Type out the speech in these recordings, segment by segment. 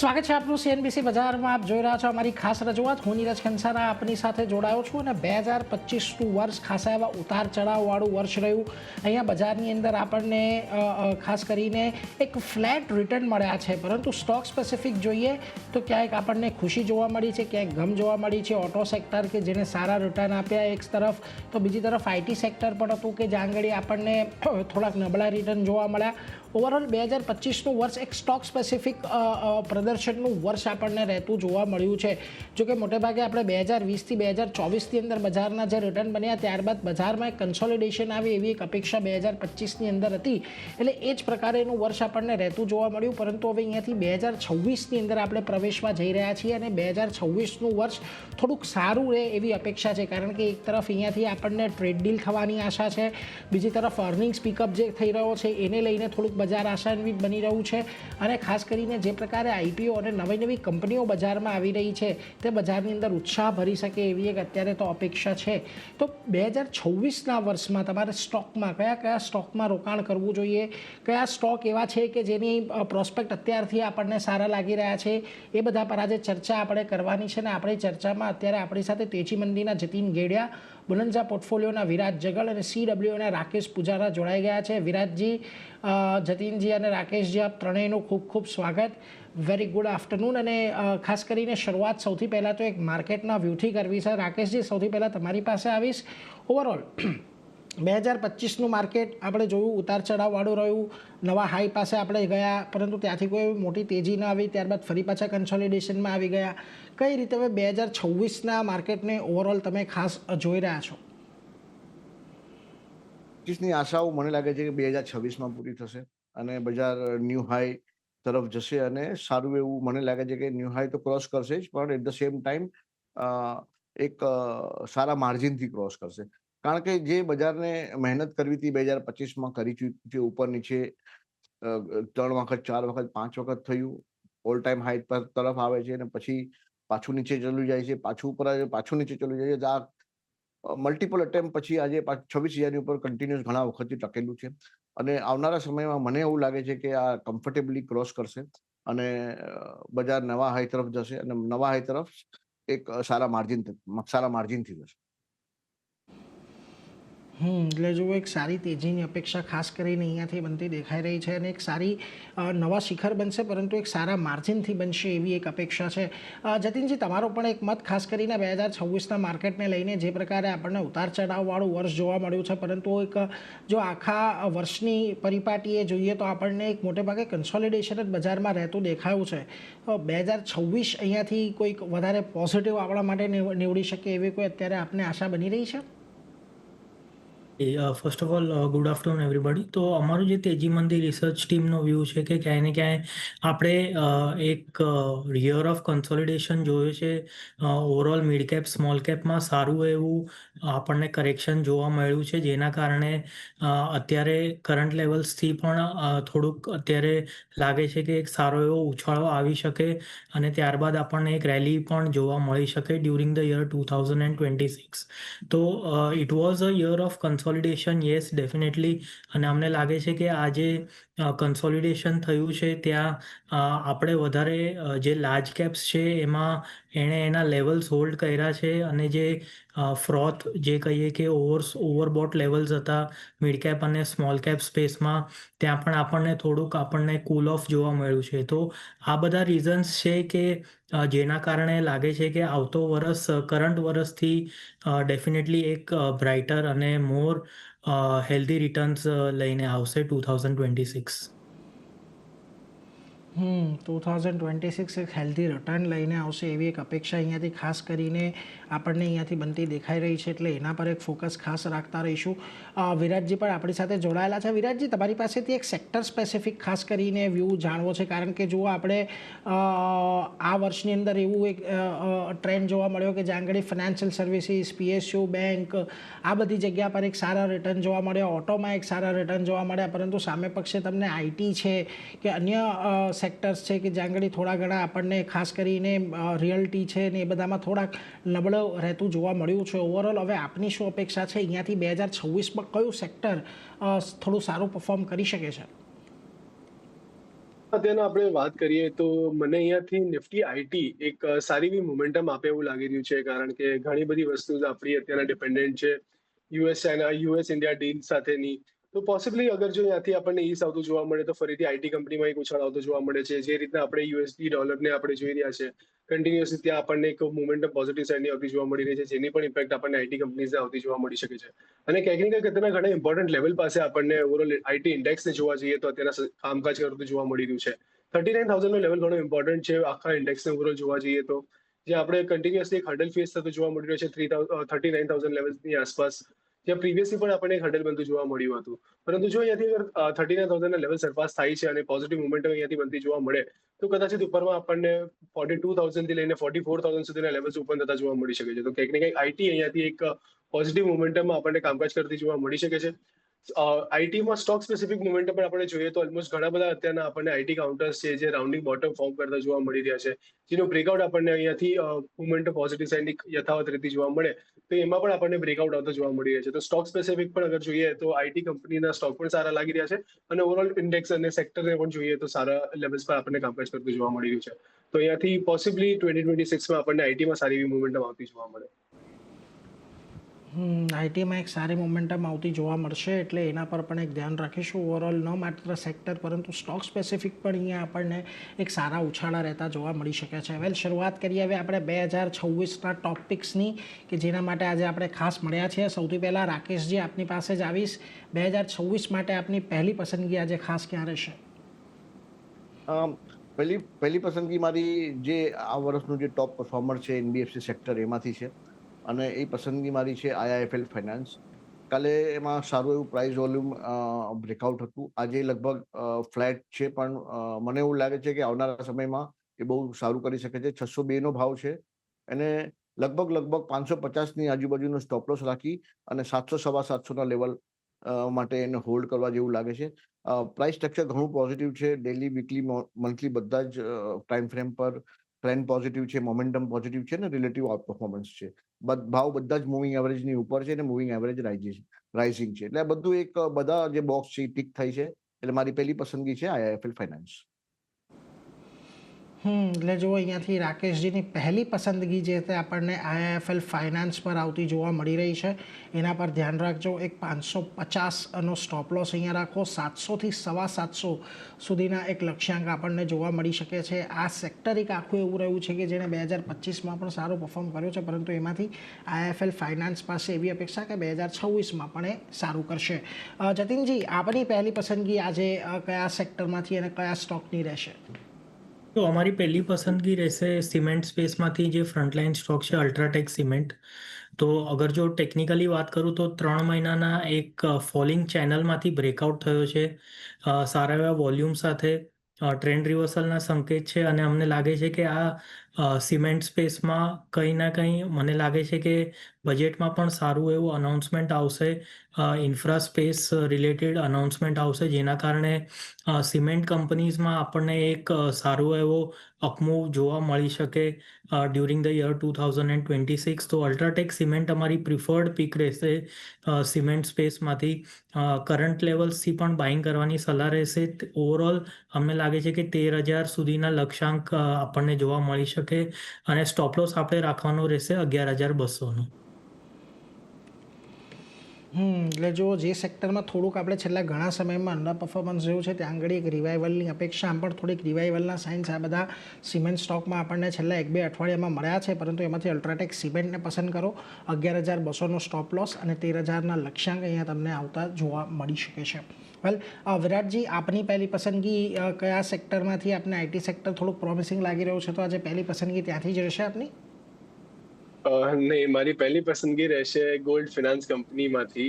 સ્વાગત છે આપનું સીએનબીસી બજારમાં. આપ જોઈ રહ્યા છો અમારી ખાસ રજૂઆત. હું નીરજ ખંસારા આપની સાથે જોડાયો છું અને 2025નું વર્ષ ખાસા એવા ઉતાર ચઢાવવાળું વર્ષ રહ્યું. અહીંયા બજારની અંદર આપણને ખાસ કરીને એક ફ્લેટ રિટર્ન મળ્યા છે, પરંતુ સ્ટોક સ્પેસિફિક જોઈએ તો ક્યાંક આપણને ખુશી જોવા મળી છે, ક્યાંક ગમ જોવા મળી છે. ઓટો સેક્ટર કે જેને સારા રિટર્ન આપ્યા એક તરફ, તો બીજી તરફ આઈટી સેક્ટર પણ હતું કે જ્યાં આગળ આપણને થોડાક નબળા રિટર્ન જોવા મળ્યા. ઓવરઓલ 2025નું વર્ષ એક સ્ટોક સ્પેસિફિક પ્રદર્શનનું વર્ષ આપણને રહેતું જોવા મળ્યું છે. જોકે મોટેભાગે આપણે 2020થી 2024ની અંદર બજારના જે રિટર્ન બન્યા ત્યારબાદ બજારમાં એક કન્સોલિડેશન આવી એવી એક અપેક્ષા 2025ની અંદર હતી, એટલે એ જ પ્રકારેનું વર્ષ આપણને રહેતું જોવા મળ્યું. પરંતુ હવે અહીંયાથી 2026ની અંદર આપણે પ્રવેશવા જઈ રહ્યા છીએ અને 2026નું વર્ષ થોડુંક સારું રહે એવી અપેક્ષા છે, કારણ કે એક તરફ અહીંયાથી આપણને ટ્રેડ ડીલ થવાની આશા છે, બીજી તરફ અર્નિંગ્સ પિકઅપ જે થઈ રહ્યો છે એને લઈને થોડુંક બજાર આશાન્વિત બની રહ્યું છે. અને ખાસ કરીને જે પ્રકારે આઈપીઓ અને નવી નવી કંપનીઓ બજારમાં આવી રહી છે તે બજારની અંદર ઉત્સાહ ભરી શકે એવી એક અત્યારે તો અપેક્ષા છે. તો 2026ના વર્ષમાં તમારે સ્ટોકમાં કયા સ્ટોકમાં રોકાણ કરવું જોઈએ, કયા સ્ટોક એવા છે કે જેની પ્રોસ્પેક્ટ અત્યારથી આપણને સારા લાગી રહ્યા છે, એ બધા પર આજે ચર્ચા આપણે કરવાની છે. અને આપણી ચર્ચામાં અત્યારે આપણી સાથે તેજી મંદીના જતીન ગેડિયા, બુલંજા પોર્ટફોલિયોના વિરાજ જગલ અને સીડબ્લ્યુ અને રાકેશ પૂજારા જોડાઈ ગયા છે. વિરાજજી, જતીનજી અને રાકેશજી, આપ ત્રણેયનું ખૂબ ખૂબ સ્વાગત. Very good afternoon. અને ખાસ કરીને શરૂઆત સૌથી પહેલાં તો એક માર્કેટના વ્યૂથી કરવી છે. રાકેશજી, સૌથી પહેલાં તમારી પાસે આવીશ. ઓવરઓલ 2025નું માર્કેટ આપણે જોયું ઉતાર ચઢાવવાળું રહ્યું. નવા હાઈ પાસે આપણે ગયા, પરંતુ ત્યાંથી કોઈ મોટી તેજી ન આવી, ત્યારબાદ ફરી પાછા કન્સોલિડેશનમાં આવી ગયા. કઈ રીતે હવે 2026ના માર્કેટને ઓવરઓલ તમે ખાસ જોઈ રહ્યા છો? ની આશાઓ મને લાગે છે કે 2026માં પૂરી થશે અને બજાર ન્યૂ હાઈ તરફ જશે અને સારું એવું મને લાગે છે કે ન્યૂ હાઈ તો ક્રોસ કરશે જ, પણ એટ ધ સેમ ટાઈમ એક સારા માર્જિનથી ક્રોસ કરશે. કારણ કે જે બજારને મહેનત કરવી હતી 2025માં કરી ચૂકી છે, ઉપર નીચે 3 વખત 4 વખત 5 વખત થયું, ઓલ ટાઈમ હાઈ પર તરફ આવે છે અને પછી પાછું નીચે ચલું જાય છે, પાછું ઉપર આવે છે, પાછું નીચે ચલું જાય છે. આ મલ્ટિપલ અટેમ્પ પછી આજે 26,000ની ઉપર કન્ટિન્યુઅસ ઘણા વખતથી ટકેલું છે અને આવનારા સમયમાં મને એવું લાગે છે કે આ કમ્ફર્ટેબલી ક્રોસ કરશે અને બજાર નવા હાઈ તરફ જશે અને નવા હાઈ તરફ એક સારા માર્જિનથી જશે. એટલે જો એક સારી તેજીની અપેક્ષા ખાસ કરીને અહીંયાથી બનતી દેખાઈ રહી છે અને એક સારી નવા શિખર બનશે, પરંતુ એક સારા માર્જિનથી બનશે એવી એક અપેક્ષા છે. જતીનજી, તમારો પણ એક મત ખાસ કરીને 2026ના માર્કેટને લઈને, જે પ્રકારે આપણને ઉતાર ચઢાવવાળું વર્ષ જોવા મળ્યું છે, પરંતુ એક જો આખા વર્ષની પરિપાટીએ જોઈએ તો આપણને એક મોટે ભાગે કન્સોલિડેશન જ બજારમાં રહેતું દેખાયું છે. 2026 અહીંયાથી કોઈક વધારે પોઝિટિવ આપણા માટે નીવડી શકે એવી કોઈ અત્યારે આપને આશા બની રહી છે? First of all good afternoon everybody. તો અમારું જે તેજી મંદી રિસર્ચ ટીમનો વ્યૂ છે કે ક્યાંય ને ક્યાંય આપણે એક યર ઓફ કન્સોલિડેશન જોયું છે. ઓવરઓલ મિડ કેપ સ્મોલ કેપમાં સારું એવું આપણને કરેક્શન જોવા મળ્યું છે, જેના કારણે અત્યારે કરંટ લેવલ્સથી પણ થોડુંક અત્યારે લાગે છે કે એક સારો એવો ઉછાળો આવી શકે અને ત્યારબાદ આપણને એક રેલી પણ જોવા મળી શકે ડ્યુરિંગ ધ યર 2026. તો it was a year of consolidation, yes definitely. અને અમને લાગે છે કે આ જે કન્સોલિડેશન થયું છે ત્યાં આપણે વધારે જે લાર્જ કેપ્સ છે એમાં એણે એના લેવલ્સ હોલ્ડ કર્યા છે અને જે ફ્રોથ જે કહીએ કે ઓવરબોટ લેવલ્સ હતા મિડ કેપ અને સ્મોલ કેપ સ્પેસમાં, ત્યાં પણ આપણને કૂલ ઓફ જોવા મળ્યું છે. તો આ બધા રીઝન્સ છે કે જેના કારણે લાગે છે કે આવતો વર્ષ કરંટ વર્ષથી ડેફિનેટલી એક બ્રાઇટર અને મોર હેલ્ધી રિટર્ન્સ લઈને આવશે 2026. 2026 એક હેલ્ધી રિટર્ન લઈને આવશે એવી એક અપેક્ષા અહીંયાથી ખાસ કરીને આપણને અહીંયાથી બનતી દેખાઈ રહી છે, એટલે એના પર એક ફોકસ ખાસ રાખતા રહીશું. વિરાટજી પણ આપણી સાથે જોડાયેલા છે. વિરાટજી, તમારી પાસેથી એક સેક્ટર સ્પેસિફિક ખાસ કરીને વ્યૂ જાણવો છે, કારણ કે જુઓ આપણે આ વર્ષની અંદર એવું એક ટ્રેન્ડ જોવા મળ્યો કે જ્યાં આગળ ફાઇનાન્શિયલ સર્વિસીસ, પીએસયુ, બેંક, આ બધી જગ્યા પર એક સારા રિટર્ન જોવા મળ્યા, ઓટોમાં એક સારા રિટર્ન જોવા મળ્યા, પરંતુ સામે પક્ષે તમને આઈટી છે કે અન્ય સેક્ટર્સ છે કે જ્યાં આગળ થોડા ઘણા આપણને ખાસ કરીને રિયલ્ટી છે ને એ બધામાં થોડાક નબળો રહેતું જોવા મળ્યું છે. ઓવરઓલ હવે આપની શું અપેક્ષા છે અહીંયાથી 2026માં કયું સેક્ટર થોડું સારું પરફોર્મ કરી શકે છે? અત્યારના આપણે વાત કરીએ તો મને અહીંયાથી નિફ્ટી આઈટી એક સારી એવી મોમેન્ટમ આપે એવું લાગી રહ્યું છે, કારણ કે ઘણી બધી વસ્તુ આપણી અત્યારના ડિપેન્ડન્ટ છે યુએસ ઇન્ડિયા ડીલ સાથેની. તો પોસિબલી અગર જો અહીંયાથી આપણને ઈસ આવતું જોવા મળે તો ફરીથી આઈટી કંપનીમાં એક ઉછાળ આવતો જોવા મળે છે. જે રીતના આપણે યુએસડી ડોલરને આપણે જોઈ રહ્યા છે કન્ટિન્યુઅસલી, ત્યાં આપણને એક મોમેન્ટમ પોઝિટિવ સાઈડની આવતી જોવા મળી રહી છે, જેની પણ ઇમ્પેક્ટ આપણને આઈટી કંપનીઝને આવતી જોવા મળી શકે છે. અને ક્યાંક ને ક્યાંક અત્યારના ઘણા ઇમ્પોર્ટન્ટ લેવલ પાસે આપણને ઓવરઓલ આઈટી ઇન્ડેક્સને જોવા જઈએ તો અત્યારના કામકાજ કરતું જોવા મળી રહ્યું છે. 39,000 નો લેવલ ઘણો ઇમ્પોર્ટન્ટ છે આખા ઇન્ડેક્સને ઓવરઓલ જોવા જઈએ તો, જે આપણે કન્ટિન્યુઅસલી એક હર્ડલ ફેસ થતો જોવા મળી રહ્યો છે 39,000 લેવલની આસપાસ, જ્યાં પ્રીવિયસલી પણ આપણને એક હર્ડલ બનતું જોવા મળ્યું હતું. પરંતુ જો અહીંયાથી અગર 39,000 લેવલ સરપાસ થાય છે અને પોઝિટિવ મુવમેન્ટ અહીંયાથી બનતી જોવા મળે તો કદાચિત ઉપરમાં આપણને 42,000 થી લઈને 44,000 સુધીના લેવલ્સ ઓપન થતા જોવા મળી શકે છે. તો ક્યાંક ને ક્યાંક આઈટી અહીંયાથી એક પોઝિટિવ મોમેન્ટમમાં આપણને કામકાજ કરતી જોવા મળી શકે છે. આઈટીમાં સ્ટોક સ્પેસિફિક મોમેન્ટમ પણ આપણે જોઈએ તો ઓલમોસ્ટ ઘણા બધા અત્યારના આપણને આઈટી કાઉન્ટર્સ છે જે રાઉન્ડિંગ બોટમ ફોર્મ કરતા જોવા મળી રહ્યા છે, જેનું બ્રેકઆઉટ આપણને અહીંયાથી મોમેન્ટમ પોઝિટિવ સાઇડની યથાવત રીતે જોવા મળે તો એમાં પણ આપણને બ્રેકઆઉટ આવતો જોવા મળી રહ્યા છે. તો સ્ટોક સ્પેસિફિક પણ અગર જોઈએ તો આઈટી કંપનીના સ્ટોક પણ સારા લાગી રહ્યા છે, અને ઓવરઓલ ઇન્ડેક્સ અને સેક્ટરને પણ જોઈએ તો સારા લેવલ્સ પર આપણને કામકાજ કરતું જોવા મળી રહ્યું છે. તો અહીંયાથી પોસિબલી 2026માં આપણને આઈટીમાં સારી એવી મુવમેન્ટમ આવતી જોવા મળે. આઈટીમાં એક સારી મોમેન્ટમ આવતી જોવા મળશે, એટલે એના પર પણ એક ધ્યાન રાખીશું. ઓવરઓલ ન માત્ર સેક્ટર પરંતુ સ્ટોક સ્પેસિફિક પણ અહીંયા આપણને એક સારા ઉછાળા રહેતા જોવા મળી શકે છે. વેલ, શરૂઆત કરીએ હવે આપણે 2026ના ટોપિક્સની, કે જેના માટે આજે આપણે ખાસ મળ્યા છીએ. સૌથી પહેલાં રાકેશજી, આપની પાસે જ આવીશ. 2026 માટે આપની પહેલી પસંદગી આજે ખાસ ક્યાં રહેશે? પહેલી પસંદગી મારી જે આ વર્ષનું જે ટોપ પરફોર્મર છે એનબીએફસી સેક્ટર એમાંથી છે, અને એ પસંદગી મારી છે આઈઆઈએફએલ ફાઇનાન્સ. કાલે એમાં સારું એવું પ્રાઇસ વોલ્યુમ બ્રેકઆઉટ હતું. આજે લગભગ ફ્લેટ છે, પણ મને એવું લાગે છે કે આવનારા સમયમાં એ બહુ સારું કરી શકે છે. 602 નો ભાવ છે, એને લગભગ 550ની આજુબાજુનો સ્ટોપ લોસ રાખી અને 700-750 લેવલ માટે એને હોલ્ડ કરવા જેવું લાગે છે. પ્રાઇસ સ્ટ્રક્ચર ઘણું પોઝિટિવ છે. ડેલી, વીકલી, મંથલી બધા જ ટાઈમ ફ્રેમ પર ટ્રેન્ડ પોઝિટિવ છે, મોમેન્ટમ પોઝિટિવ છે, ને રિલેટિવ આઉટ પરફોર્મન્સ છે. ભાવ બધા જ મૂવિંગ એવરેજની ઉપર છે અને મૂવિંગ એવરેજ રાઇઝિંગ છે. એટલે આ બધું એક બધા જે બોક્સ છે ટીક થઈ છે. એટલે મારી પહેલી પસંદગી છે આઈઆઈએફએલ ફાઇનાન્સ. એટલે જો અહીંયાથી રાકેશજીની પહેલી પસંદગી જે તે આપણને આઈઆઈએફએલ ફાઇનાન્સ પર આવતી જોવા મળી રહી છે. એના પર ધ્યાન રાખજો. એક 550નો સ્ટોપ લોસ અહીંયા રાખો. 700થી 750 સુધીના એક લક્ષ્યાંક આપણને જોવા મળી શકે છે. આ સેક્ટર એક આખું એવું રહ્યું છે કે જેણે 2025માં પણ સારું પરફોર્મ કર્યું છે, પરંતુ એમાંથી આઈઆઈએફએલ ફાઇનાન્સ પાસે એવી અપેક્ષા કે 2026માં પણ એ સારું કરશે. જતીનજી, આપની પહેલી પસંદગી આજે કયા સેક્ટરમાંથી અને કયા સ્ટોકની રહેશે? તો અમારી પહેલી પસંદગી રહેશે સિમેન્ટ સ્પેસમાંથી જે ફ્રન્ટલાઇન સ્ટોક છે અલ્ટ્રાટેક સિમેન્ટ. તો અગર જો ટેકનિકલી વાત કરું તો 3 મહિનાના એક ફોલિંગ ચેનલમાંથી બ્રેકઆઉટ થયો છે સારા એવા વોલ્યુમ સાથે. ટ્રેન્ડ રિવર્સલના સંકેત છે, અને અમને લાગે છે કે આ સિમેન્ટ સ્પેસમાં કંઈ ના કંઈ મને લાગે છે કે બજેટમાં પણ સારું એવું અનાઉન્સમેન્ટ આવશે, ઇન્ફ્રા સ્પેસ રિલેટેડ અનાઉન્સમેન્ટ આવશે, જેના કારણે સિમેન્ટ કંપનીઝમાં આપણને એક સારો એવો અપમૂવ જોવા મળી શકે ડ્યુરિંગ ધ યર 2026. તો અલ્ટ્રાટેક સિમેન્ટ અમારી પ્રિફર્ડ પિક રહેશે સિમેન્ટ સ્પેસમાંથી. કરંટ લેવલ્સથી પણ બાઇંગ કરવાની સલાહ રહેશે. ઓવરઓલ અમને લાગે છે કે 13,000 સુધીના લક્ષ્યાંક આપણને જોવા મળી શકે, અને સ્ટોપલોસ આપણે રાખવાનો રહેશે 11,200નો. એટલે જો જે સેક્ટરમાં થોડુંક આપણે છેલ્લા ઘણા સમયમાં અંડર પરફોર્મન્સ રહ્યું છે, ત્યાં આગળ એક રિવાઇવલની અપેક્ષા, આમ પણ થોડીક રિવાઇવલના સાઇન્સ આ બધા સિમેન્ટ સ્ટોકમાં આપણને છેલ્લા 1-2 અઠવાડિયામાં મળ્યા છે. પરંતુ એમાંથી અલ્ટ્રાટેક સિમેન્ટને પસંદ કરો. 11,200નો સ્ટોપ લોસ અને 13,000ના લક્ષ્યાંક અહીંયા તમને આવતા જોવા મળી શકે છે. વેલ, વિરાટજી, આપની પહેલી પસંદગી કયા સેક્ટરમાંથી? આપને આઈટી સેક્ટર થોડુંક પ્રોમિસિંગ લાગી રહ્યું છે, તો આજે પહેલી પસંદગી ત્યાંથી જ રહેશે આપની? નહીં, મારી પહેલી પસંદગી રહેશે ગોલ્ડ ફિનાન્સ કંપનીમાંથી,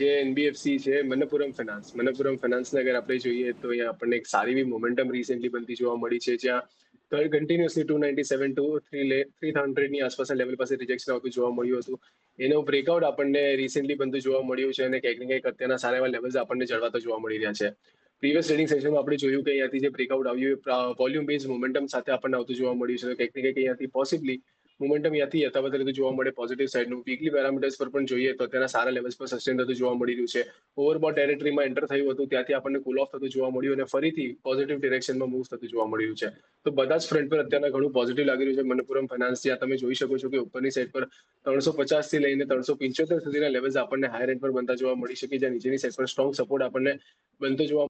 જે એનબીએફસી છે મનપ્પુરમ ફિનાન્સ. મનપ્પુરમ ફિનાન્સને અગર આપણે જોઈએ તો અહીંયા આપણને એક સારી એવી મોમેન્ટમ રિસેન્ટલી બનતી જોવા મળી છે, જ્યાં કન્ટિન્યુઅસલી 297 to 300ની આસપાસના લેવલ પાસે રિજેક્શન આવતું જોવા મળ્યું હતું. એનો બ્રેકઆઉટ આપણને રિસેન્ટલી બનતું જોવા મળ્યું છે, અને ક્યાંક ને ક્યાંક અત્યારના સારા એવા લેવલ્સ આપણને જળવાતા જોવા મળી રહ્યા છે. પ્રીવિયસ ટ્રેડિંગ સેશનમાં આપણે જોયું કે અહીંયાથી જે બ્રેકઆઉટ આવ્યું વોલ્યુમ બેઝ મોમેન્ટમ સાથે આપણને આવતું જોવા મળ્યું છે. ક્યાંક ને ક્યાંક અહીંયાથી પોસિબલી મોમેન્ટમ ત્યાંથી યથાવત રીતે જોવા મળે પોઝિટિવ સાઇડનું. વીકલી પેરામીટર્સ પર પણ જોઈએ તો અત્યારના સારા લેવલ્સ પર સસ્ટેન થતું જોવા મળી રહ્યું છે. ઓવરબોટ ટેરેટરીમાં એન્ટર થયું હતું, ત્યાંથી આપણને કુલ ઓફ થતું જોવા મળ્યું અને ફરીથી પોઝિટિવ ડિરેક્શનમાં મૂવ થતું જોવા મળી રહ્યું છે. તો બધા જ ફ્રન્ટ પર અત્યારના ઘણું પોઝિટિવ લાગી રહ્યું છે. મનપ્પુરમ ફાઇનાન્સ જ્યાં તમે જોઈ શકો છો કે ઉપરની સાઈડ પર 350 થી લઈને 375 સુધીના લેવલ્સ આપણને હાયર એન્ડ પર બનતા જોવા મળી શકે, જ્યાં નીચેની સાઈડ પર સ્ટ્રોંગ સપોર્ટ આપણને બનતો જોવા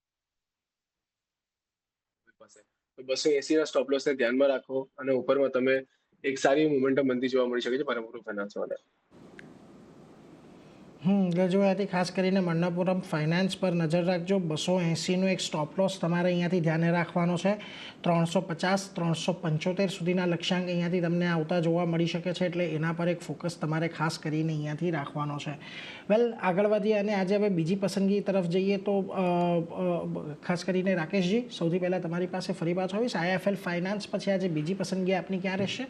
પાસે. તો 280 ના સ્ટોપ લોસને ધ્યાનમાં રાખો અને ઉપરમાં તમે એક સારી મોમેન્ટમ બનતી જોવા મળી શકે છે મનપ્પુરમ ફાઇનાન્સ માટે. એટલે જો અહીંયાથી ખાસ કરીને મણપ્પુરમ ફાઇનાન્સ પર નજર રાખજો. 280નો એક સ્ટોપ લોસ તમારે અહીંયાથી ધ્યાને રાખવાનો છે. 350 375 સુધીના લક્ષ્યાંક અહીંયાથી તમને આવતા જોવા મળી શકે છે, એટલે એના પર એક ફોકસ તમારે ખાસ કરીને અહીંયાથી રાખવાનો છે. વેલ, આગળ વધીએ અને આજે હવે બીજી પસંદગી તરફ જઈએ તો ખાસ કરીને રાકેશજી, સૌથી પહેલાં તમારી પાસે ફરી પાછો આવીશ. IIFL ફાઇનાન્સ પછી આજે બીજી પસંદગી આપની ક્યાં રહેશે?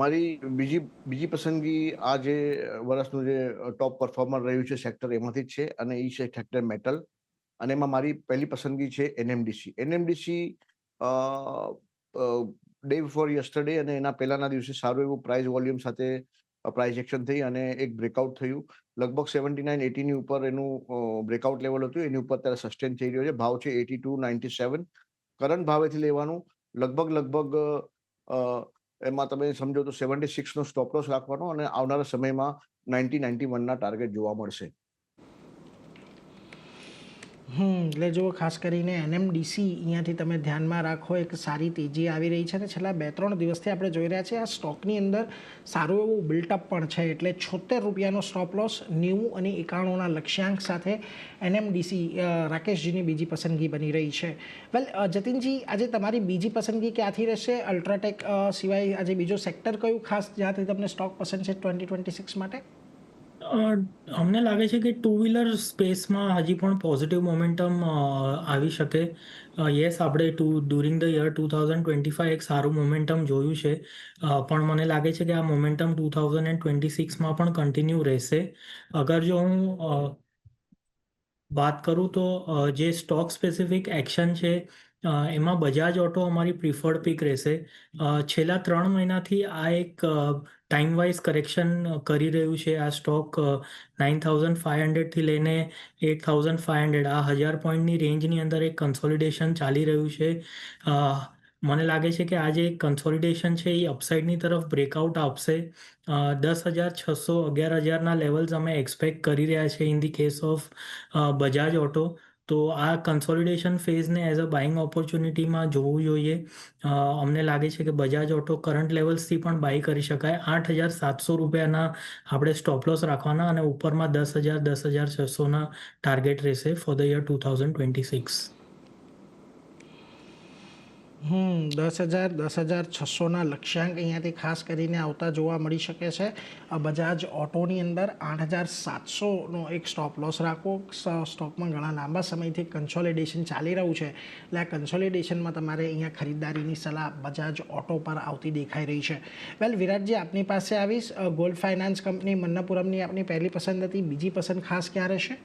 મારી બીજી પસંદગી આ જે વર્ષનું જે ટોપ પરફોર્મર રહ્યું છે સેક્ટર એમાંથી જ છે, અને એ છે સેક્ટર મેટલ. અને એમાં મારી પહેલી પસંદગી છે NMDC. ડે બિફોર યસ્ટરડે અને એના પહેલાના દિવસે સારું એવું પ્રાઇસ વોલ્યુમ સાથે પ્રાઇસ એક્શન થઈ અને એક બ્રેકઆઉટ થયું. લગભગ 79-80 ની ઉપર એનું બ્રેકઆઉટ લેવલ હતું, એની ઉપર અત્યારે સસ્ટેન થઈ રહ્યો છે. ભાવ છે 82.97. કરંટ ભાવેથી લેવાનું. લગભગ એમાં તમે સમજો તો 76 નો સ્ટોપ લોસ રાખવાનો અને આવનારા સમયમાં 90-91 ના ટાર્ગેટ જોવા મળશે. એટલે જો ખાસ કરીને NMDC અહીંયાથી તમે ધ્યાનમાં રાખો, એક સારી તેજી આવી રહી છે અને છેલ્લા 2-3 દિવસથી આપણે જોઈ રહ્યા છીએ આ સ્ટોકની અંદર સારું એવું બિલ્ટઅપ પણ છે. એટલે 76 રૂપિયાનો સ્ટોપ લોસ, 90 અને 91ના લક્ષ્યાંક સાથે NMDC રાકેશજીની બીજી પસંદગી બની રહી છે. વેલ, જતીનજી, આજે તમારી બીજી પસંદગી ક્યાંથી રહેશે? અલ્ટ્રાટેક સિવાય આજે બીજો સેક્ટર કયું ખાસ જ્યાંથી તમને સ્ટોક પસંદ છે 2026 માટે? અમને લાગે છે કે ટુ વ્હીલર સ્પેસમાં હજી પણ પોઝિટિવ મોમેન્ટમ આવી શકે. યસ, આપણે ડ્યુરિંગ ધ યર 2025 એક સારું મોમેન્ટમ જોયું છે, પણ મને લાગે છે કે આ મોમેન્ટમ 2026માં પણ કન્ટિન્યુ રહેશે. અગર જો હું વાત કરું તો જે સ્ટોક સ્પેસિફિક એક્શન છે એમાં બજાજ ઓટો અમારી પ્રિફર્ડ પિક રહેશે. છેલ્લા 3 મહિનાથી આ એક ટાઈમ વાઇઝ કરેક્શન કરી રહ્યું છે. આ સ્ટોક 9,500થી લઈને 8,500 આ 1000 પોઈન્ટની રેન્જની અંદર એક કન્સોલિડેશન ચાલી રહ્યું છે. મને લાગે છે કે આ જે કન્સોલિડેશન છે એ અપસાઇડની તરફ બ્રેકઆઉટ આપશે. 10,600 11,000ના લેવલ્સ અમે એક્સપેક્ટ કરી રહ્યા છીએ in the case of Bajaj auto. તો આ કન્સોલિડેશન ફેઝને એઝ અ બાઇંગ ઓપોર્ચ્યુનિટીમાં જોવું જોઈએ. અમને લાગે છે કે બજાજ ઓટો કરંટ લેવલ્સથી પણ બાય કરી શકાય. 8,700 રૂપિયાના આપણે સ્ટોપ લોસ રાખવાના અને ઉપરમાં 10,000 10,600ના ટાર્ગેટ રહેશે ફોર ધ યર 2026. 10,000 10,600ના લક્ષ્યાંક અહીંયાથી ખાસ કરીને આવતા જોવા મળી શકે છે. બજાજ ઓટોની અંદર 8,700નો એક સ્ટોપ લોસ રાખો. સ્ટોકમાં ઘણા લાંબા સમયથી કન્સોલિડેશન ચાલી રહ્યું છે, એટલે આ કન્સોલિડેશનમાં તમારે અહીંયા ખરીદદારીની સલાહ બજાજ ઓટો પર આવતી દેખાઈ રહી છે. વેલ, વિરાટજી, આપની પાસે આવીશ. ગોલ્ડ ફાઇનાન્સ કંપની મન્નપુરમની આપની પહેલી પસંદ હતી, બીજી પસંદ ખાસ ક્યાં રહેશે?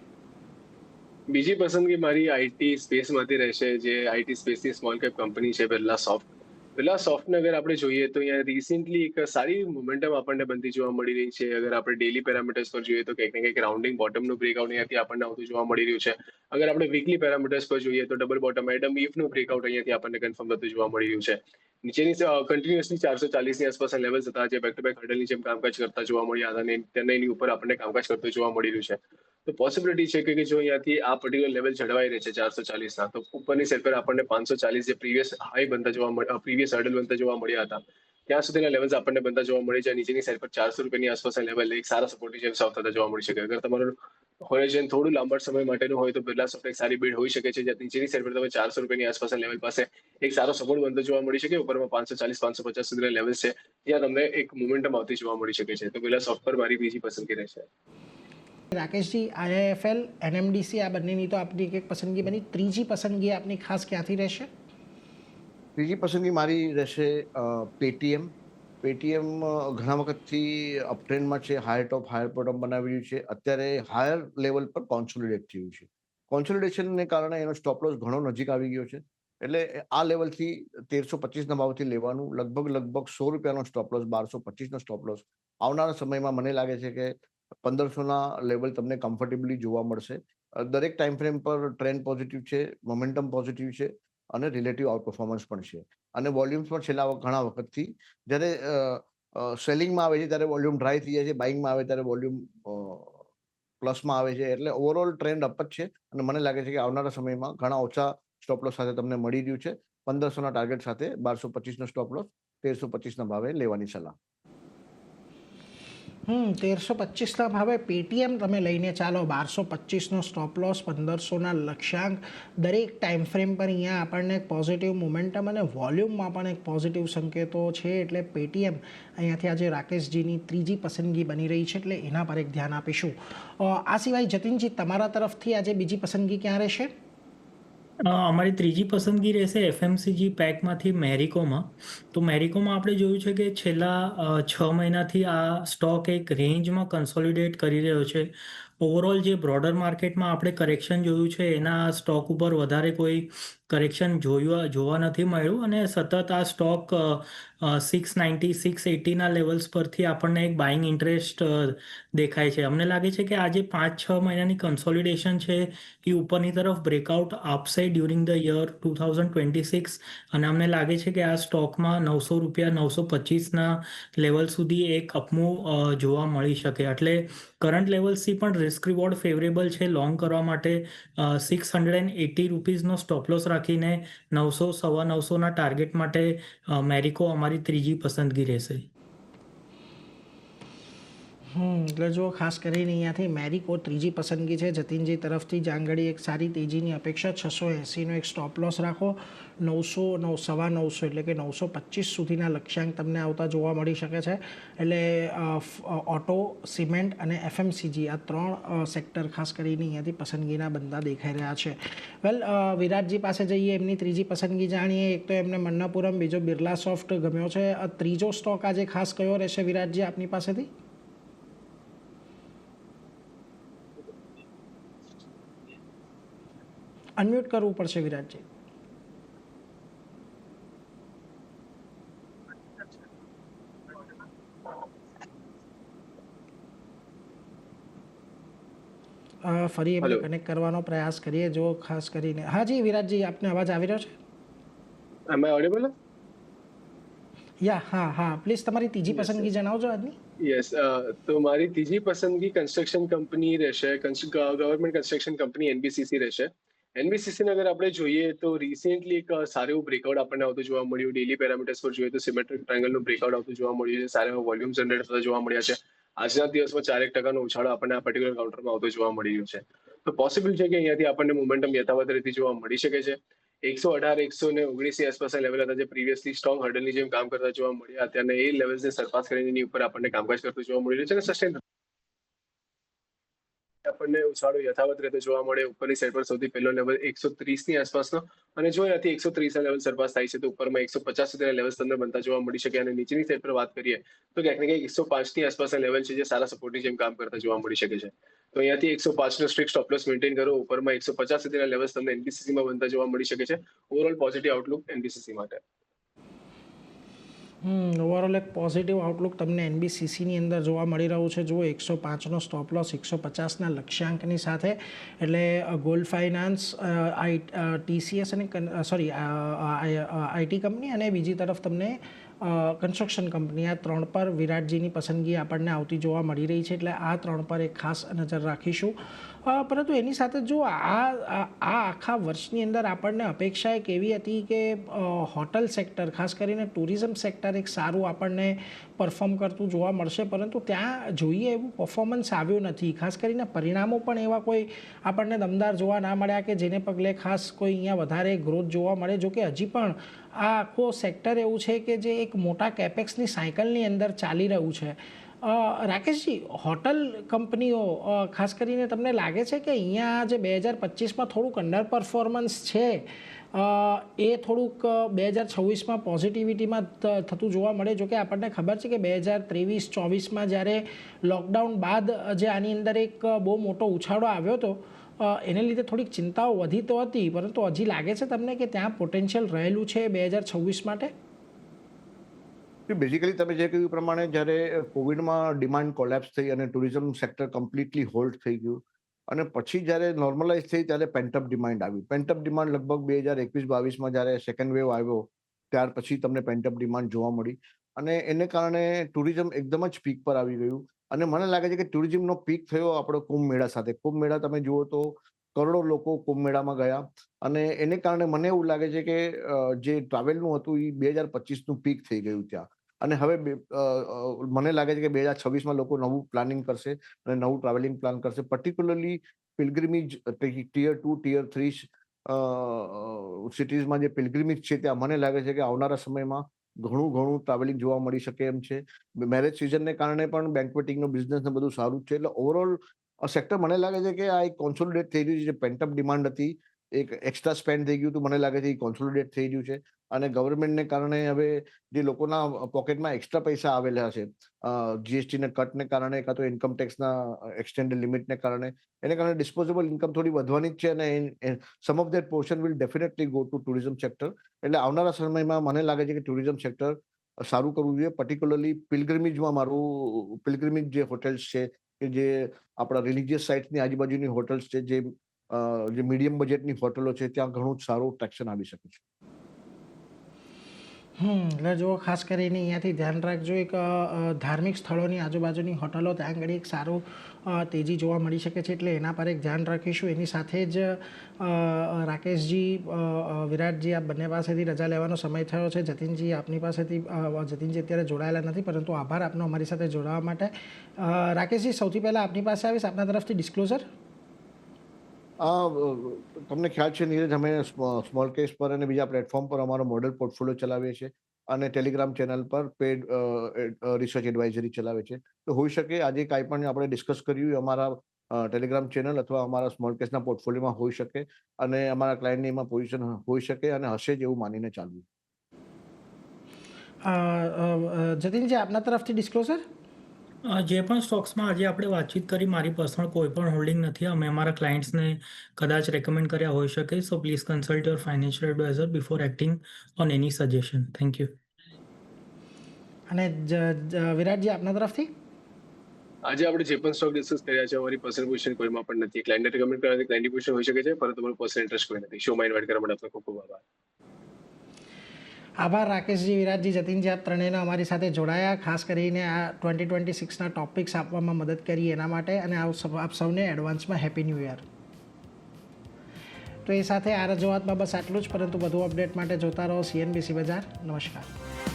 બીજી પસંદગી મારી આઈટી સ્પેસમાંથી રહેશે, જે આઈટી સ્પેસની સ્મોલ કેપ કંપની છે બિરલા સોફ્ટ. બિરલા સોફ્ટને અગર આપણે જોઈએ તો અહીંયા રિસેન્ટલી એક સારી મોમેન્ટમ આપણને બનતી જોવા મળી રહી છે. અગર આપણે ડેલી પેરામીટર્સ પર જોઈએ તો કંઈક ને કંઈક રાઉન્ડિંગ બોટમનું બ્રેકઆઉટ અહીંયાથી આપણને આવતું જોવા મળી રહ્યું છે. અગર આપણે વીકલી પેરામીટર્સ પર જોઈએ તો ડબલ બોટમ એડમ ઈફનું બ્રેકઆઉટ અહીંયાથી આપણને કન્ફર્મ થતું જોવા મળી રહ્યું છે. નીચેની કન્ટિન્યુઅસલી 440ની આસપાસના લેવલ્સ હતા, જે બેક ટુ બેક હર્ડલની જેમ કામકાજ કરતા જોવા મળ્યા હતા અને તેને એની ઉપર આપણને કામકાજ કરતું જોવા મળી રહ્યું છે. તો પોસિબિલિટી છે કે જો અહીંયાથી આ પર્ટિક્યુલર લેવલ જળવાઈ રહે છે 440ના, તો ઉપરની સાઈડ પર આપણને 540 જે પ્રીવિયસ હાઈ બનતા જોવા મળ્યા, પ્રીવિયસ હર્ડલ બનતા જોવા મળ્યા હતા, ત્યાં સુધીના લેવલ્સ આપણને બનતા જોવા મળી જાય. નીચેની સાઈડ પર 400 રૂપિયાની આસપાસના લેવલ એક સારા સપોર્ટિવ જેમ સાઉથ થતા જોવા મળી શકે. અગર તમારું હોરાઇઝન થોડું લાંબા સમય માટેનું હોય તો બિરલા સોફ્ટ એક સારી બિલ્ડ હોઈ શકે છે, જ્યાં નીચેની સાઈડ પર તમે 400 રૂપિયાની આસપાસના લેવલ પાસે એક સારો સપોર્ટ બનતો જોવા મળી શકે. ઉપરમાં 540-550 સુધીના લેવલ્સ છે, જ્યાં તમને એક મોમેન્ટમ આવતી જોવા મળી શકે છે. તો બિરલા સોફ્ટ પર મારી બીજી પસંદગી રહેશે. રાકેશજી, IIFL, NMDC આ બંનેની તો આપની એક પસંદગી બની. ત્રીજી પસંદગી આપની ખાસ ક્યાંથી રહેશે? ત્રીજી પસંદગી મારી રહેશે પેટીએમ. પેટીએમ ઘણા વખતથી અપટ્રેન્ડમાં છે, હાયર ટોપ હાયર બોટમ બનાવી રહ્યું છે. અત્યારે હાયર લેવલ પર કોન્સોલિડેટ થયું છે. કોન્સોલિડેશનને કારણે એનો સ્ટોપ લોસ ઘણો નજીક આવી ગયો છે. એટલે આ લેવલથી 1325ના ભાવથી લેવાનું, લગભગ ₹100નો સ્ટોપ લોસ, 1225નો સ્ટોપ લોસ. આવનારા સમયમાં મને લાગે છે કે 1500ના લેવલ તમને કમ્ફર્ટેબલી જોવા મળશે. દરેક ટાઈમ ફ્રેમ પર ટ્રેન્ડ પોઝિટિવ છે, મોમેન્ટમ પોઝિટિવ છે અને રિલેટિવ આઉટ પરફોર્મન્સ પણ છે. અને વોલ્યુમ્સ પણ છેલ્લા ઘણા વખતથી જ્યારે સેલિંગમાં આવે છે ત્યારે વોલ્યુમ ડ્રાય થઈ જાય છે, બાઇંગમાં આવે ત્યારે વોલ્યુમ પ્લસમાં આવે છે. એટલે ઓવરઓલ ટ્રેન્ડ અપ જ છે અને મને લાગે છે કે આવનારા સમયમાં ઘણા ઓછા સ્ટોપ લોસ સાથે તમને મળી રહ્યું છે. 1500ના ટાર્ગેટ સાથે 1225નો સ્ટોપ લોસ, 1325ના ભાવે લેવાની સલાહ. 1325ના ભાવે પેટીએમ તમે લઈને ચાલો, 1225નો સ્ટોપ લોસ, 1500ના લક્ષ્યાંક. દરેક ટાઈમ ફ્રેમ પર અહીંયા આપણને એક પોઝિટિવ મોમેન્ટમ અને વોલ્યુમમાં પણ એક પોઝિટિવ સંકેતો છે. એટલે પેટીએમ અહીંયાથી આજે રાકેશજીની ત્રીજી પસંદગી બની રહી છે, એટલે એના પર એક ધ્યાન આપીશું. આ સિવાય જતીનજી, તમારા તરફથી આજે બીજી પસંદગી ક્યાં રહેશે? અમારી ત્રીજી પસંદગી રહેશે એફએમસીજી પેકમાંથી મેરિકોમાં. તો મેરિકોમાં આપણે જોયું છે કે છેલ્લા 6 મહિનાથી આ સ્ટોક એક રેન્જમાં કન્સોલિડેટ કરી રહ્યો છે. ઓવરઓલ જે બ્રોડર માર્કેટમાં આપણે કરેક્શન જોયું છે એના સ્ટોક ઉપર વધારે કોઈ કરેક્શન જોવા નથી મળ્યું અને સતત આ સ્ટોક 690 680ના લેવલ્સ પરથી આપણને એક બાઇંગ ઇન્ટરેસ્ટ દેખાય છે. અમને લાગે છે કે આજે 5-6 મહિનાની કન્સોલિડેશન છે એ ઉપરની તરફ બ્રેકઆઉટ આપશે ડ્યુરિંગ ધ યર 2026 અને અમને લાગે છે કે આ સ્ટોકમાં ₹900 925ના લેવલ સુધી એક અપમૂવ જોવા મળી શકે. એટલે કરંટ લેવલ્સથી પણ રિસ્ક રિવોર્ડ ફેવરેબલ છે લોંગ કરવા માટે. ₹680નો સ્ટોપ લોસ રાખીને 900 સવા 900ના ટાર્ગેટ માટે મેરિકો અમારી ત્રીજી પસંદગી રહેશે. એટલે જો ખાસ કરીને અહીંયાથી મેરિકો ત્રીજી પસંદગી છે જતીનજી તરફથી. જાંગડી એક સારી તેજીની અપેક્ષા, 680નો એક સ્ટોપ લોસ રાખો. 900 સવા 900 એટલે કે 925 સુધીના લક્ષ્યાંક તમને આવતા જોવા મળી શકે છે. એટલે ઓટો, સિમેન્ટ અને એફએમસીજી આ 3 સેક્ટર ખાસ કરીને અહીંયાથી પસંદગીના બંદા દેખાઈ રહ્યા છે. વેલ, વિરાટજી પાસે જઈએ, એમની ત્રીજી પસંદગી જાણીએ. એક તો એમને મન્નાપુરમ, બીજો બિરલા સોફ્ટ ગમ્યો છે. ત્રીજો સ્ટોક આજે ખાસ કયો રહેશે વિરાટજી આપની પાસેથી? અનમ્યુટ કરવું પડશે વિરાટજી. ફરી એમને કનેક્ટ કરવાનો પ્રયાસ કરીએ. જો ખાસ કરીને હાજી વિરાટજી, આપને અવાજ આવી રહ્યો છે? Am I audible? હા, પ્લીઝ તમારી ત્રીજી પસંદગી જણાવજો આજની. યસ, તો મારી ત્રીજી પસંદગી કન્સ્ટ્રક્શન કંપની રહેશે, ગવર્મેન્ટ કન્સ્ટ્રક્શન કંપની એનબીસીસી રહેશે. એનબીસીસીને અગર આપણે જોઈએ તો રિસેન્ટલી એક સારું એવું બ્રેકઆઉટ આપણને આવતું જોવા મળ્યું. ડેલી પેરામીટર્સ પર જોઈએ તો સિમેટ્રિક ટ્રાયંગલનું બ્રેકઆઉટ આવતું જોવા મળ્યું છે. સારા એવા વોલ્યુમ જનરેટ થતા જોવા મળ્યા છે. આજના દિવસમાં 4% ઉછાળો આપણને આ પર્ટિક્યુલર કાઉન્ટરમાં આવતો જોવા મળી રહ્યો છે. તો પોસિબલ છે કે અહીંયાથી આપણને મોમેન્ટમ યથાવત રહેતી જોવા મળી શકે છે. 118 119 આસપાસના લેવલ હતા જે પ્રીવિયસલી સ્ટ્રોંગ હર્ડલની જેમ કામ કરતા જોવા મળ્યા હતા અને એ લેવલ્સને સરપાસ કરીને એની ઉપર આપણને કામકાજ કરતું જોવા મળી રહ્યું છે અને સસ્ટેન આપણને ઉછાળો યથાવત રહેતો જોવા મળે. ઉપરની સાઈડ પર સૌથી પહેલો લેવલ 130ની આસપાસનો અને જો અહીંયાથી 130ના લેવલ સરપાસ થાય છે તો ઉપરમાં 150 સુધીના લેવલ્સ તમને બનતા જોવા મળી શકે. અને નીચેની સાઈડ પર વાત કરીએ તો ક્યાંક ને ક્યાંક 105ની આસપાસના લેવલ છે જે સારા સપોર્ટની જેમ કામ કરતા જોવા મળી શકે છે. તો અહીંયાથી 105નો સ્ટ્રિક્ટ સ્ટોપ લોસ મેન્ટેન કરો. ઉપરમાં 150 સુધીના લેવલ્સ તમને એનબીસીસીમાં બનતા જોવા મળી શકે છે. ઓવરઓલ પોઝિટિવ આઉટલુક એનબીસીસી માટે. ઓવરઓલ એક પોઝિટિવ આઉટલુક તમને એનબીસીસીની અંદર જોવા મળી રહ્યું છે. જુઓ, 105નો સ્ટોપ લોસ, 150ના લક્ષ્યાંકની સાથે. એટલે ગોલ્ડ ફાઇનાન્સ, ટીસીએસ અને આઈટી કંપની અને બીજી તરફ તમને કન્સ્ટ્રક્શન કંપની, આ 3 પર વિરાટજીની પસંદગી આપણને આવતી જોવા મળી રહી છે. એટલે આ 3 પર એક ખાસ નજર રાખીશું. પરંતુ એની સાથે જો આ આખા વર્ષની અંદર આપણને અપેક્ષા એક એવી હતી કે હોટલ સેક્ટર, ખાસ કરીને ટુરિઝમ સેક્ટર એક સારું આપણને પરફોર્મ કરતું જોવા મળશે, પરંતુ ત્યાં જોઈએ એવું પરફોર્મન્સ આવ્યું નથી. ખાસ કરીને પરિણામો પણ એવા કોઈ આપણને દમદાર જોવા ના મળ્યા કે જેને પગલે ખાસ કોઈ અહીંયા વધારે ગ્રોથ જોવા મળે. જો કે હજી પણ આ આખો સેક્ટર એવું છે કે જે એક મોટા કેપેક્સની સાયકલની અંદર ચાલી રહ્યું છે. રાકેશજી, હોટલ કંપનીઓ ખાસ કરીને તમને લાગે છે કે અહીંયા જે 2025માં થોડુંક અંડર પરફોર્મન્સ છે એ થોડુંક 2026માં પોઝિટિવિટીમાં થતું જોવા મળે? જો કે આપણને ખબર છે કે 2023-24માં જ્યારે લોકડાઉન બાદ જે આની અંદર એક બહુ મોટો ઉછાળો આવ્યો હતો એને લીધે થોડીક ચિંતાઓ વધી તો હતી, પરંતુ હજી લાગે છે તમને કે ત્યાં પોટેન્શિયલ રહેલું છે 2026 માટે? બેઝિકલી તમે જે કહ્યું એ પ્રમાણે જ્યારે કોવિડમાં ડિમાન્ડ કોલેપ્સ થઈ અને ટુરિઝમ સેક્ટર કમ્પ્લીટલી હોલ્ડ થઈ ગયું અને પછી જ્યારે નોર્મલાઇઝ થઈ ત્યારે પેન્ટઅપ ડિમાન્ડ આવી. પેન્ટઅપ ડિમાન્ડ લગભગ 2021-22માં જ્યારે સેકન્ડ વેવ આવ્યો ત્યાર પછી તમને પેન્ટઅપ ડિમાન્ડ જોવા મળી અને એને કારણે ટુરિઝમ એકદમ જ પીક પર આવી ગયું અને મને લાગે છે કે ટુરિઝમનો પીક થયો આપણો કુંભ મેળા સાથે. કુંભ મેળા તમે જુઓ તો કરોડો લોકો કુંભ મેળામાં ગયા અને એને કારણે મને એવું લાગે છે કે જે ટ્રાવેલનું હતું એ 2025નું પીક થઈ ગયું ત્યાં અને હવે મને લાગે છે કે 2026માં લોકો નવું પ્લાનિંગ કરશે અને નવું ટ્રાવેલિંગ પ્લાન કરશે. પર્ટિક્યુલરલી પિલગ્રિમેજ ટિયર 2 ટિયર 3 સિટીઝમાં જે પિલગ્રિમેજ છે ત્યાં મને લાગે છે કે આવનારા સમયમાં ઘણું ટ્રાવેલિંગ જોવા મળી શકે એમ છે. મેરેજ સિઝનને કારણે પણ બેન્ક્વેટિંગનો બિઝનેસ ને બધું સારું છે. એટલે ઓવરઓલ સેક્ટર મને લાગે છે કે આ એક કોન્સોલિડેટ થઈ રહ્યું છે. જે પેન્ટઅપ ડિમાન્ડ હતી, એક એક્સ્ટ્રા સ્પેન્ડ થઈ ગયું હતું, મને લાગે છે એ કોન્સોલિડેટ થઈ રહ્યું છે અને ગવર્મેન્ટને કારણે હવે જે લોકોના પોકેટમાં એક્સ્ટ્રા પૈસા આવેલા છે જીએસટીના કટને કારણે કાં તો ઇન્કમ ટેક્સના એક્સટેન્ડેડ લિમિટને કારણે એને કારણે ડિસ્પોઝેબલ ઇન્કમ થોડી વધવાની જ છે અને some of that portion will definitely go to tourism sector. એટલે આવનારા સમયમાં મને લાગે છે કે ટુરિઝમ સેક્ટર સારું કરવું જોઈએ. પર્ટિક્યુલરલી પિલગ્રિમેજમાં મારું પિલગ્રિમેજ જે હોટેલ્સ છે કે જે આપણા રિલિજિયસ સાઇટ્સની આજુબાજુની હોટલ્સ છે, જે મીડિયમ બજેટની હોટલો છે, ત્યાં ઘણું જ સારું ટ્રેક્શન આવી શકે છે. એટલે જો ખાસ કરીને અહીંયાથી ધ્યાન રાખજો, એક ધાર્મિક સ્થળોની આજુબાજુની હોટલો ત્યાં આગળ એક સારું તેજી જોવા મળી શકે છે, એટલે એના પર એક ધ્યાન રાખીશું. એની સાથે જ રાકેશજી, વિરાટજી, આપ બંને પાસેથી રજા લેવાનો સમય થયો છે. જતીનજી આપની પાસેથી જતીનજી અત્યારે જોડાયેલા નથી, પરંતુ આભાર આપનો અમારી સાથે જોડાવા માટે. રાકેશજી, સૌથી પહેલાં આપની પાસે આવીશ, આપના તરફથી ડિસ્ક્લોઝર. તમને ખ્યાલ છે નીરજ, અમે સ્મોલ કેસ પર અને બીજા પ્લેટફોર્મ પર અમારો મોડેલ પોર્ટફોલિયો ચલાવીએ છીએ અને ટેલિગ્રામ ચેનલ પર પેડ રિસર્ચ એડવાઇઝરી ચલાવે છે. તો હોઈ શકે આજે કાંઈ પણ આપણે ડિસ્કસ કર્યું અમારા ટેલિગ્રામ ચેનલ અથવા અમારા સ્મોલ કેસના પોર્ટફોલિયોમાં હોઈ શકે અને અમારા ક્લાયન્ટની એમાં પોઝિશન હોઈ શકે અને હશે જ એવું માનીને ચાલવું. જતીનજી, આપના તરફથી ડિસ્ક્લોઝર. જે પણ સ્ટોક્સમાં આજે આપણે વાતચીત કરી, મારી પર્સનલ કોઈ પણ હોલ્ડિંગ નથી. અમે અમારા ક્લાયન્ટ્સને કદાચ રેકમેન્ડ કર્યા હોઈ શકે. So please consult your financial adviser before acting on any suggestion. Thank you. અને વિરાટજી, આપના તરફથી. આજે આપણે જે પણ સ્ટોક ડિસ્કસ કર્યા છે અમારી પર્સનલ પોઝિશન કોઈમાં પણ નથી. ક્લાયન્ટને રેકમેન્ડ કરવાથી ક્લાયન્ટની પોઝિશન હોઈ શકે છે, પરંતુ તમારું પર્સનલ ઇન્ટરેસ્ટ કોઈ નથી. શોમાં ઇન્વાઇટ કરવા માટે આપનો ખૂબ ખૂબ આભાર. આભાર રાકેશજી, વિરાટજી, જતીનજી, આપ ત્રણેયને અમારી સાથે જોડાયા, ખાસ કરીને આ 2026ના ટોપિક્સ આપવામાં મદદ કરી એના માટે, અને આપ સૌને એડવાન્સમાં હેપી ન્યૂ યર. તો એ સાથે આ રજૂઆતમાં બસ આટલું જ, પરંતુ વધુ અપડેટ માટે જોતા રહો CNBC બજાર. નમસ્કાર.